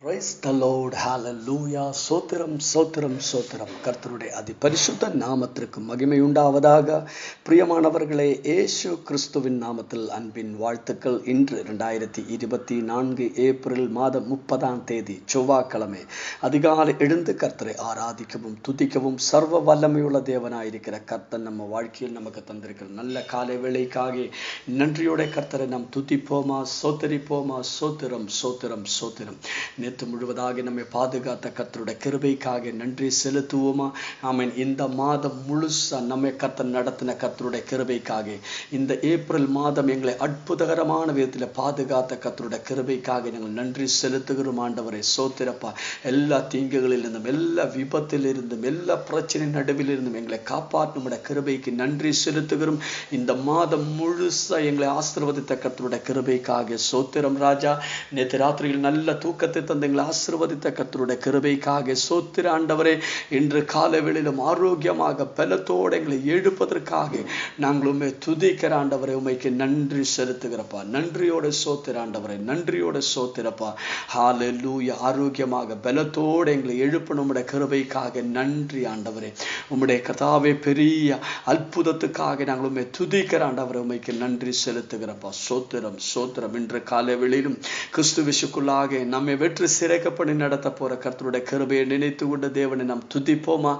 Praise the Lord, hallelujah, சோத்திரம் சோத்திரம் சோத்திரம். கர்த்தருடைய அதிபரிசுத்த நாமத்திற்கு மகிமை உண்டாவதாக. பிரியமானவர்களே, இயேசு கிறிஸ்துவின் நாமத்தில் அன்பின் வாழ்த்துக்கள். இன்று 2024 ஏப்ரல் மாதம் 30 செவ்வாய்க்கிழமை அதிகாலை எழுந்து கர்த்தரை ஆராதிக்கவும் துதிக்கவும் சர்வ வல்லமையுள்ள தேவனாயிருக்கிற கர்த்தர் நம்ம வாழ்க்கையில் நமக்கு தந்திருக்கிற நல்ல காலை வேளைக்காக நன்றியோட கர்த்தரை நாம் துதிப்போமா, சோத்தரிப்போமா. சோத்திரம் சோத்திரம் சோத்திரம். நேற்று முழுவதாக நம்மை பாதுகாத்த கர்த்தருடைய கிருபைக்காக நன்றி செலுத்துவோமா. ஆமென். இந்த மாதம் முழுசா நம்மை கர்த்தர் நடத்தின கர்த்தருடைய கிருபைக்காக, இந்த ஏப்ரல் மாதம் எங்களை அற்புதகரமான விதத்தில் பாதுகாத்த கர்த்தருடைய கிருபைக்காக நாங்கள் நன்றி செலுத்துகிறோம். ஆண்டவரை சோத்திரப்பா. எல்லா தீங்குகளில் இருந்தும், எல்லா விபத்தில் இருந்தும், எல்லா பிரச்சனை நடுவில் இருந்தும் எங்களை காப்பாற்றும் கிருபைக்கு நன்றி செலுத்துகிறோம். இந்த மாதம் முழுசா எங்களை ஆசீர்வதித்த கர்த்தருடைய கிருபைக்காக சோத்திரம் ராஜா. நேற்று ராத்திரியில் நல்ல தூக்கத்தை எங்களை ஆசீர்வதித்த கர்த்தருடைய கிருபைக்காக சோத்திர ஆண்டவரே. இன்று காலை வேளையிலும் ஆரோக்கியமாக பலத்தோடு எங்களை எழுப்பதற்காக நாங்கள் உண்மை துதிக்கிற ஆண்டவரை, உண்மைக்கு நன்றி செலுத்துகிறப்பா. நன்றியோட சோத்திர ஆண்டவரை, நன்றியோட சோத்திரப்பா. ஹல்லேலூயா. ஆரோக்கியமாக பலத்தோடு எங்களை எழுப்பணும் உம்முடைய கிருபைக்காக நன்றி ஆண்டவரே. உம்முடைய கர்த்தாவே பெரிய அற்புதத்துக்காக நாங்கள் உண்மை துதிக்கிற ஆண்டவரை, உண்மைக்கு நன்றி செலுத்துகிறப்பா. சோத்திரம் சோத்திரம். இன்று காலை வேளையிலும் கிறிஸ்துவுக்குள்ளாக நம்மை வெற்றி சிறைக்கப்படி நடத்த போற கர்த்தருடைய கிருபையை நினைத்து கொண்ட தேவனை நாம் துதிப்போமா,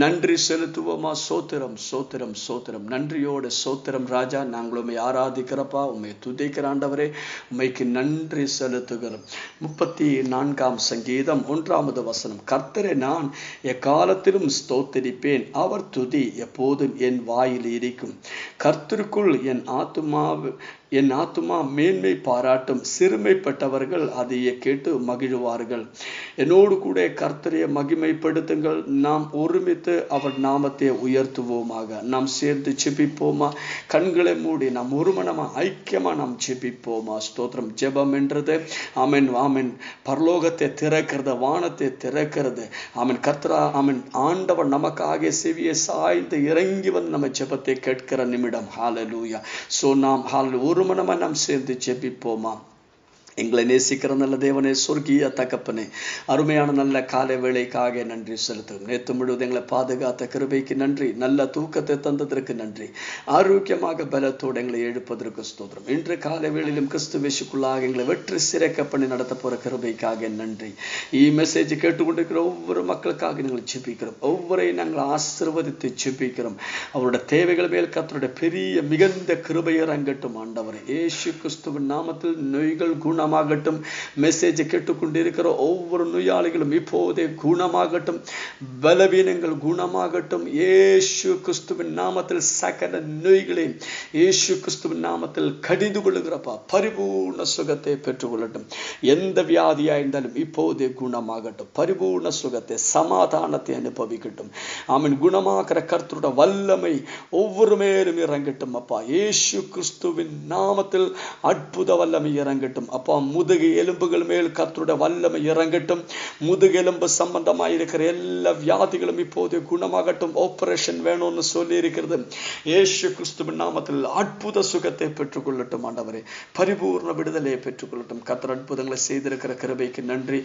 நன்றி செலுத்துவோமா. சோத்திரம் சோத்திரம் சோத்திரம். நன்றியோட சோத்திரம் ராஜா. நாங்கள் உண்மை ஆராதிக்கிறப்பா, உண்மை துதிக்கிற ஆண்டவரே, உண்மைக்கு நன்றி செலுத்துகிறோம். 34ஆம் சங்கீதம் 1வது வசனம். கர்த்தரை நான் எக்காலத்திலும் ஸ்தோத்திரிப்பேன், அவர் துதி எப்போதும் என் வாயில் இருக்கும். கர்த்தருக்குள் என் ஆத்துமா மேன்மை பாராட்டும், சிறுமைப்பட்டவர்கள் அதையே கேட்டு மகிழ்வார்கள். என்னோடு கூட கர்த்தரை மகிமைப்படுத்துங்கள். நாம் ஒருமித்து அவர் நாமத்தை உயர்த்துவோமாக. நாம் சேர்ந்து செபிப்போமா. கண்களை மூடி நாம் ஒருமனமா ஐக்கியமா நாம் செபிப்போமா. ஸ்தோத்திரம். ஜெபம் என்றது ஆமென் ஆமென் பரலோகத்தை திறக்கிறது, வானத்தை திறக்கிறது. ஆமென். கர்த்தரா ஆமென். ஆண்டவர் நமக்காக செவியை சாய்ந்து இறங்கி வந்து நம்ம ஜெபத்தை கேட்கிற நிமிடம். ஹல்லேலூயா. சோ நாம் ஒரு மனமா நாம் சேர்ந்து ஜெபிப்போமா. எங்களை நேசிக்கிற நல்ல தேவனே, சொர்க்கிய தகப்பனே, அருமையான நல்ல காலை வேளைக்காக நன்றி செலுத்தும். நேற்று முழுவதும் எங்களை பாதுகாத்த கிருபைக்கு நன்றி. நல்ல தூக்கத்தை தந்ததற்கு நன்றி. ஆரோக்கியமாக பலத்தோடு எங்களை எழுப்பதற்கு ஸ்தோத்திரம். இன்று காலை வேளையிலும் கிறிஸ்துவுக்குள்ளாக எங்களை வெற்றி சிறைக்க பண்ணி நடத்த போற கிருபைக்காக நன்றி. மெசேஜ் கேட்டுக்கொண்டிருக்கிற ஒவ்வொரு மக்களுக்காக நாங்கள் ஜெபிக்கிறோம். ஒவ்வொருவரையும் நாங்கள் ஆசீர்வதித்து ஜெபிக்கிறோம். அவருடைய தேவைகள் மேல் கர்த்தருடைய பெரிய மிகுந்த கிருபை இறங்கட்டும் ஆண்டவரே. இயேசு கிறிஸ்துவின் நாமத்தில் நோய்கள் குணமாகட்டும். மெசேஜ் கேட்டுக்கொண்டிருக்கிற ஒவ்வொரு நோயாளிகளும் இப்போதே குணமாகட்டும். பலவீனங்கள் குணமாகட்டும். இயேசு கிறிஸ்துவின் நாமத்தில் சகல நோய்களையும் இயேசு கிறிஸ்துவின் நாமத்தில் கடிந்து கொள்ளுகிறப்பா. பரிபூர்ண சுகத்தை பெற்றுக்கொள்ளட்டும். எந்த வியாதியா இருந்தாலும் இப்போதே குணமாகட்டும். பரிபூர்ண சுகத்தை, சமாதானத்தை அனுபவிக்கட்டும். ஆமென். குணமாகிற கர்த்தருடைய வல்லமை ஒவ்வொரு மேலும் இறங்கட்டும் அப்பா. இயேசு கிறிஸ்துவின் நாமத்தில் அற்புத வல்லமை இறங்கட்டும் அப்பா. முதுகு எலும்புகள் மேல் கர்த்தருடைய வல்லமை இறங்கட்டும். முதுகு எலும்பு சம்பந்தமாக இருக்கிற எல்லா வியாதிகளும் இப்போது குணமாகட்டும். ஆபரேஷன் வேணும்னு சொல்லி இருக்கிறது. இயேசு கிறிஸ்துவின் நாமத்தில் அற்புத சுகத்தை பெற்றுக்கொள்ளட்டும் ஆண்டவரே. பரிபூர்ண விடுதலையை பெற்றுக்கொள்ளட்டும். கர்த்தர் அற்புதங்களை செய்திருக்கிற கிருபைக்கு நன்றி.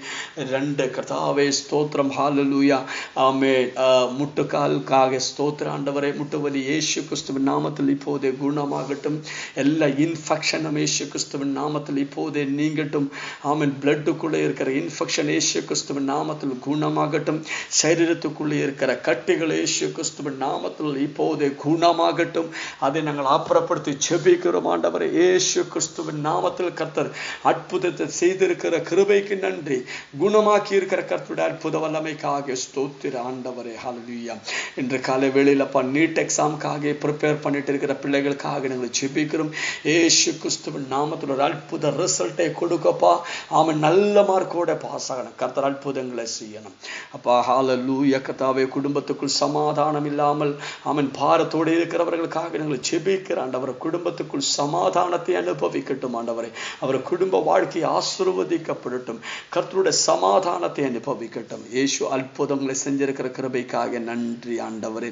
2 கர்த்தாவே ஸ்தோத்திரம். ஹல்லேலூயா. ஆமென். முட்டுக்காலுக்காக ஸ்தோத்திர ஆண்டவரே. முட்டுவலி இயேசு கிறிஸ்துவின் நாமத்தில் இப்போதே குணமாகட்டும். எல்லா இன்ஃபெக்ஷனும் இயேசு கிறிஸ்துவின் நாமத்தில் இப்போதே நீங்கட்டும். ஆமென். பிளட்டுக்குள்ளே இருக்கிற இன்ஃபெக்ஷன் இயேசு கிறிஸ்துவின் நாமத்தில் குணமாகட்டும். சரீரத்துக்குள்ளே இருக்கிற கட்டிகள் இயேசு கிறிஸ்துவின் நாமத்தில் இப்போதே குணமாகட்டும். அதை நாங்கள் அப்புறப்படுத்தி ஜெபிக்கிறோம் ஆண்டவரே. இயேசு கிறிஸ்துவின் நாமத்தில் கர்த்தர் அற்புதத்தை செய்திருக்கிற கிருபைக்கு நன்றி. குணமாக்கி இருக்கிற கர்த்தருடைய அற்புத வல்லமைக்காக ஸ்தோத்திர ஆண்டவரே. ஹல்லேலூயா. இன்று காலை வேளையில் அப்பா நீட் எக்ஸாமுக்காக ப்ரிப்பேர் பண்ணிட்டு இருக்கிற பிள்ளைகளுக்காக நாங்கள் ஜெபிக்கிறோம். இயேசு கிறிஸ்துவின் நாமத்தில் ஒரு அற்புத ரிசல்ட்டை கொடுக்கப்பா. அவன் நல்ல மார்க்கோட பாஸ் ஆகணும். கர்த்தர் அற்புதங்களை செய்யணும் அப்பா. ஹல்லேலூயா. கர்த்தாவே, குடும்பத்துக்குள் சமாதானம் இல்லாமல் அவன் பாரத்தோடு இருக்கிறவர்களுக்காக நாங்கள் ஜெபிக்கிற ஆண்டவர் குடும்பத்துக்குள் சமாதானத்தை அனுபவிக்கட்டும் ஆண்டவரை. அவர் குடும்ப வாழ்க்கையை ஆசீர்வதிக்கப்படட்டும். கர்த்தருடைய சமாதானத்தை அனுபவிக்கட்டும். இயேசு அற்புதங்களை செஞ்சிருக்கிற கிருபைக்காக நன்றி ஆண்டவரே.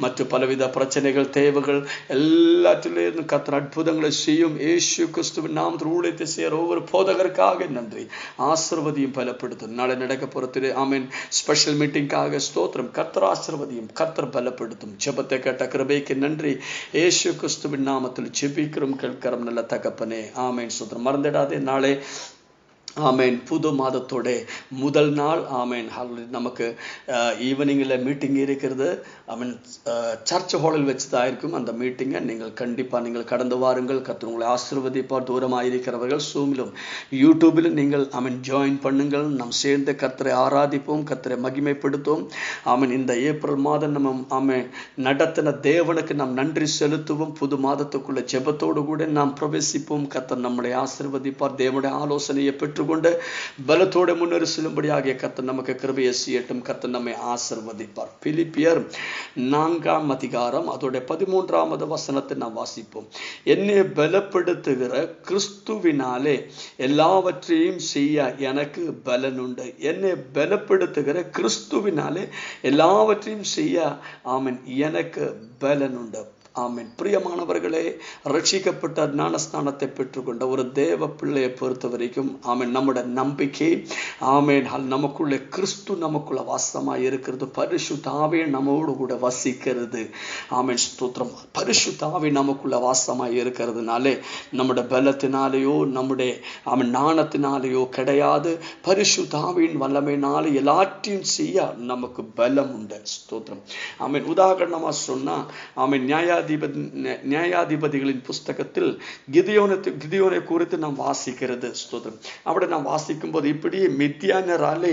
மற்ற பலவித பிரச்சனைகள், தேவைகள் எல்லாத்திலிருந்து கர்த்தர் அற்புதங்களை செய்யும். இயேசு கிறிஸ்துவின் நாமத்தில் ஊழியத்தை செய்கிற ஒவ்வொரு ஒரு போதகருக்காக நன்றி. ஆசீர்வதியும் பலப்படுத்தும். நாளை நடக்க போறது ஆமென் ஸ்பெஷல் மீட்டிங்காக ஸ்தோத்திரம். கர்த்தர் ஆசீர்வதியும், கர்த்தர் பலப்படுத்தும். ஜெபத்தை கேட்ட கிருபைக்கு நன்றி. இயேசு கிறிஸ்துவின் நாமத்தில் ஜெபிக்கிறோம் கேட்கிறோம் நல்ல தகப்பனே. ஆமென். ஸ்தோத்திரம். மறந்துடாதே, நாளை ஆமேன் புது மாதத்தோட முதல் நாள். ஆமேன். நமக்கு ஈவினிங்கில் மீட்டிங் இருக்கிறது. ஆமீன் சர்ச் ஹாலில் வச்சு தான் இருக்கும் அந்த மீட்டிங்கை. நீங்கள் கண்டிப்பாக நீங்கள் கடந்து வாருங்கள். கர்த்தர் உங்களை ஆசீர்வதிப்பார். தூரமாக இருக்கிறவர்கள் ஜூமிலும் யூடியூபிலும் நீங்கள் ஆமீன் ஜாயின் பண்ணுங்கள். நாம் சேர்ந்து கர்த்தரை ஆராதிப்போம், கர்த்தரை மகிமைப்படுத்துவோம். ஆமீன். இந்த ஏப்ரல் மாதம் நம்ம ஆமேன் நடத்தின தேவனுக்கு நாம் நன்றி செலுத்துவோம். புது மாதத்துக்குள்ள ஜெபத்தோடு கூட நாம் பிரவேசிப்போம். கர்த்தர் நம்முடைய ஆசீர்வதிப்பார். தேவனுடைய ஆலோசனையை பெற்று கொண்டு பலத்தோடு முன்னேறி செல்லும்படியாக கர்த்தர் நமக்கு கிருபையை செய்யட்டும். கர்த்தர் நம்மை ஆசீர்வதிப்பார். பிலிப்பியர் 4ஆம் அதிகாரம் அதோட 13வது வசனத்தை நாம் வாசிப்போம். என்னை பலப்படுத்துகிற கிறிஸ்துவினாலே எல்லாவற்றையும் செய்ய எனக்கு பலனுண்டு. என்னை பலப்படுத்துகிற கிறிஸ்துவினாலே எல்லாவற்றையும் செய்ய ஆமென் எனக்கு பலனுண்டு. ஆமென். பிரியமானவர்களே, ரட்சிக்கப்பட்ட ஞானஸ்நானத்தை பெற்றுக்கொண்ட ஒரு தேவ பிள்ளையை பொறுத்த வரைக்கும் ஆமென் நம்முடைய நம்பிக்கை ஆமென் நமக்குள்ளே கிறிஸ்து நமக்குள்ள வாசமாய் இருக்கிறது. பரிசுத்த ஆவி நம்மோடு கூட வசிக்கிறது. ஆமென். ஸ்தோத்திரம். பரிசுத்த ஆவி நமக்குள்ள வாசமாய் இருக்கிறதுனாலே நம்முடைய பலத்தினாலேயோ நம்முடைய ஆமென் ஞானத்தினாலேயோ கிடையாது. பரிசுத்த ஆவியின் வல்லமையினாலே எல்லாத்தையும் செய்ய நமக்கு பலம் உண்டு. ஸ்தோத்திரம். ஆமென். உதாரணமா சொன்னா ஆமென் நியாயாதிபதிகளின் புஸ்தகத்தில் கிதியோனை குறித்து நாம் வாசிக்கிறது. ஸ்தோத்திரம். அப்படி நாம் வாசிக்கும் போது இப்படி மித்தியானராலே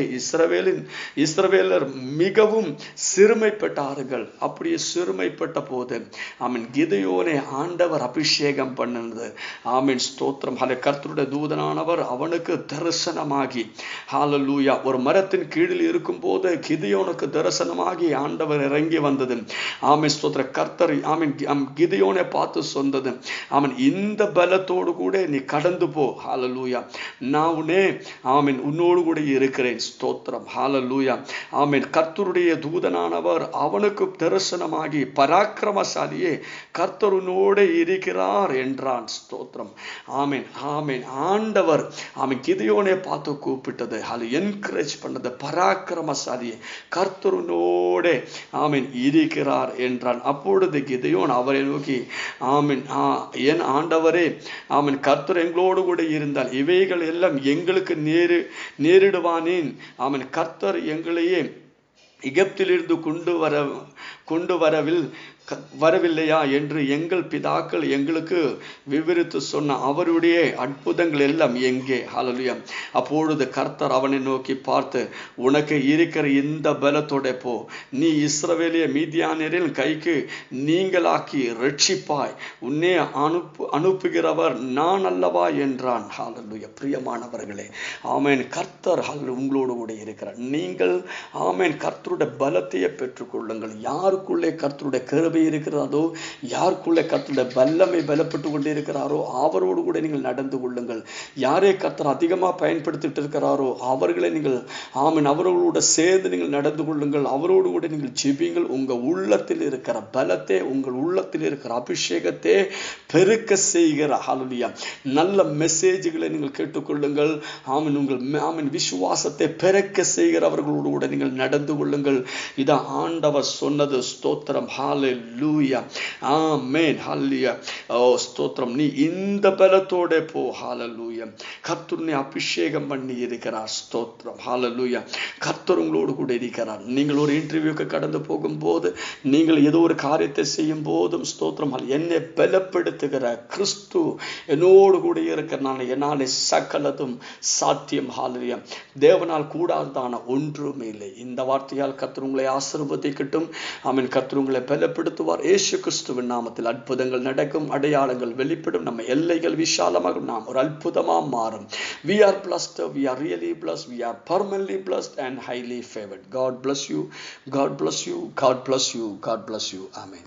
இஸ்ரவேலர் மிகவும் சிறுமைப்பட்டார்கள். அப்படியே சிறுமைப்பட்ட போது ஆமென் கிதியோனை ஆண்டவர் அபிஷேகம் பண்ணினது. ஆமென். ஸ்தோத்திரம். கர்த்தருடைய தூதனானவர் அவனுக்கு தரிசனமாகி ஹல்லேலூயா ஒரு மரத்தின் கீழில் இருக்கும் போது கிதியோனுக்கு தரிசனமாகி ஆண்டவர் இறங்கி வந்தது. ஆமென். ஸ்தோத்திர. கர்த்தர் ஆமென் கிதியோனை பார்த்து சொன்னது ஆமென் இந்த பலத்தோடு கூட நீ கடந்து போ. ஹல்லேலூயா. நான் ஆமென் உன்னோடு கூட இருக்கிறேன். ஸ்தோத்திரம். ஹல்லேலூயா. ஆமென். கர்த்தருடைய தூதனானவர் அவனுக்கு தரிசனமாகி பராக்கிரமசாலியே கர்த்தர் உன்னோடு இருக்கிறார் என்றான். ஸ்தோத்திரம். ஆமென். ஆமென். ஆண்டவர் ஆமென் கிதியோனை பார்த்து கூப்பிட்டது என்கரேஜ் பண்ணது. பராக்கிரமசாலியே கர்த்தர் உன்னோடு ஆமென் இருக்கிறார் என்றான். அப்பொழுது கிதியோன் அவரை நோக்கி ஆமென் என் ஆண்டவரே ஆமென் கர்த்தர் எங்களோடு கூட இருந்தால் இவைகள் எல்லாம் எங்களுக்கு நேரிடுவானேன். ஆமென் கர்த்தர் எங்களையே எகிப்திலிருந்து கொண்டு வரவில்லையா என்று எங்கள் பிதாக்கள் எங்களுக்கு விவரித்து சொன்ன அவருடைய அற்புதங்கள் எல்லாம் எங்கே? ஹல்லேலூயா. அப்பொழுது கர்த்தர் அவனை நோக்கி பார்த்து உனக்கு இருக்கிற இந்த பலத்தோட போ, நீ இஸ்ரவேலிய மீதியானியரின் கைக்கு நீங்களாக்கி ரட்சிப்பாய், உன்னை அனுப்புகிறவர் நான் அல்லவா என்றான். ஹல்லேலூயா. பிரியமானவர்களே ஆமென் கர்த்தர் உங்களோடு கூட இருக்கிறார். நீங்கள் ஆமென் கர்த்தருடைய பலத்தையே பெற்றுக்கொள்ளுங்கள். யாருக்குள்ளே கர்த்தருடைய கிருபை இருக்கிறதோ, யாருக்குள்ளே கர்த்தருடைய வல்லமை பலப்பட்டு கொண்டே இருக்கிறாரோ அவரோடு கூட நீங்கள் நடந்து கொள்ளுங்கள். யாரே கர்த்தர் அதிகமாக பயன்படுத்திட்டு இருக்கிறாரோ அவர்களை நீங்கள் ஆமென் அவர்களோட சேர்ந்து நீங்கள் நடந்து கொள்ளுங்கள். அவரோடு கூட நீங்கள் ஜெபியுங்கள். உங்கள் உள்ளத்தில் இருக்கிற பலத்தை, உங்கள் உள்ளத்தில் இருக்கிற அபிஷேகத்தை பெருக்க செய்கிற ஹல்லேலூயா நல்ல மெசேஜ்களை நீங்கள் கேட்டுக்கொள்ளுங்கள். ஆமென் உங்கள் ஆமென் விசுவாசத்தை பெருக்க செய்கிறவர்களோடு கூட நீங்கள் நடந்து கொள்ளுங்கள். இதான் ஆண்டவர் சொன்னது. ஸ்தோத்திரம். ஹல்லேலூயா. ஆமென். ஹல்லேலூயா. ஓ ஸ்தோத்திரம். நீ இந்த பலத்தோட போ. ஹல்லேலூயா. கர்த்தர் உன்னை அபிஷேகம் பண்ணி இருக்கிறார். ஸ்தோத்திரம். ஹல்லேலூயா. கர்த்தர் உங்களோடு கூட இருக்கிறார். நீங்கள் ஒரு இன்டர்வியூக்கு கடந்து போகும்போது, நீங்கள் ஏதோ ஒரு காரியத்தை செய்யும் போதும் ஸ்தோத்திரம் என்னை பலப்படுத்துகிற கிறிஸ்து என்னோடு கூட இருக்கிறனால என்னாலே சகலதும் சாத்தியம். ஹல்லேலூயா. தேவனால் கூடாதான ஒன்றுமே இல்லை. இந்த வார்த்தையால் கர்த்தர் உங்களை ஆசீர்வதிக்கட்டும். ஆமென். கர்த்தர் உங்களை பலப்படுத்துவார். இயேசு கிறிஸ்துவின் நாமத்தில் அற்புதங்கள் நடக்கும், அடையாளங்கள் வெளிப்படும், நம்ம எல்லைகள் விசாலமாகும், நாம் ஒரு அற்புதமா மாறும். We are blessed, we are really blessed, we are permanently blessed and highly favored. God bless you, God bless you, God bless you, God bless you. Amen.